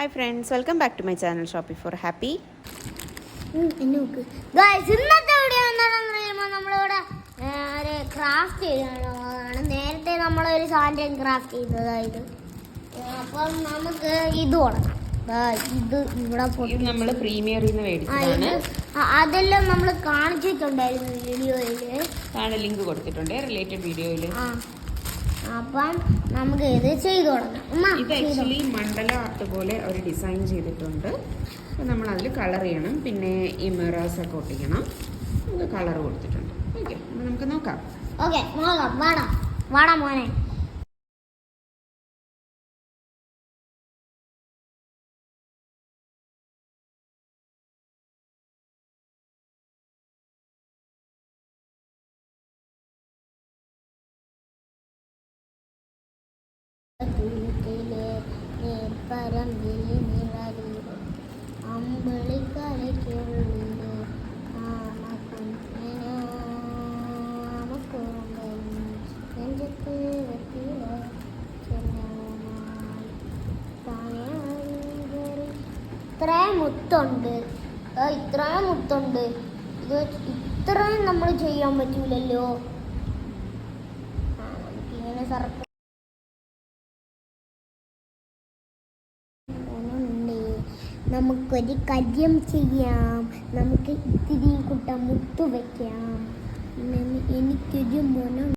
Hi friends, welcome back to my channel shopping for happy. ഇന്നത്തെ video എന്താണെന്ന് പറയുമ്പോൾ നമ്മളിവിടെ ഒരു ക്രാഫ്റ്റ് ചെയ്യാനുള്ളതാണ്. നേരത്തെ നമ്മളൊരു സാധനം ക്രാഫ്റ്റ് ചെയ്തതായത്. അപ്പം നമുക്ക് ഇത് തുടങ്ങാം. ഇത് ഇവിടെ നമ്മൾ പ്രീമിയറിൽ നിന്ന് മേടിച്ചതാണ്. അതെല്ലാം നമ്മൾ കാണിച്ചിട്ടുണ്ടായിരുന്നു വീഡിയോയിൽ. താഴെ ലിങ്ക് കൊടുത്തിട്ടുണ്ട് റിലേറ്റഡ് വീഡിയോയിൽ. അപ്പം നമുക്ക് ഇത് ചെയ്തു തുടങ്ങാം. ഇത് ആക്ച്വലി മണ്ഡല ആർട്ട് പോലെ അവർ ഡിസൈൻ ചെയ്തിട്ടുണ്ട്. നമ്മൾ അതിൽ കളർ ചെയ്യണം, പിന്നെ ഈ മിറേഴ്സ് ഒക്കെ ഒട്ടിക്കണം. കളർ കൊടുത്തിട്ടുണ്ട്. ഓക്കെ, അപ്പോൾ നമുക്ക് നോക്കാം. ഓക്കെ, നോക്കാം. വാടാ മോനെ. പറമ്പിലെ നിഴലില് അമ്പളിക്കലയ്ക്കുള്ളില് നെഞ്ചത്ത് ഇത്രയും മുത്തുണ്ട്. ഇത്രയും മുത്തുണ്ട്. ഇത് ഇത്രയും നമ്മൾ ചെയ്യാൻ പറ്റൂലല്ലോ. നമുക്കിങ്ങനെ സർക്കാർ നമുക്കൊരു കാര്യം ചെയ്യാം. നമുക്ക് ഇത്തിരി കുട്ട മുത്തു വെക്കാം. എനിക്കൊരു മണം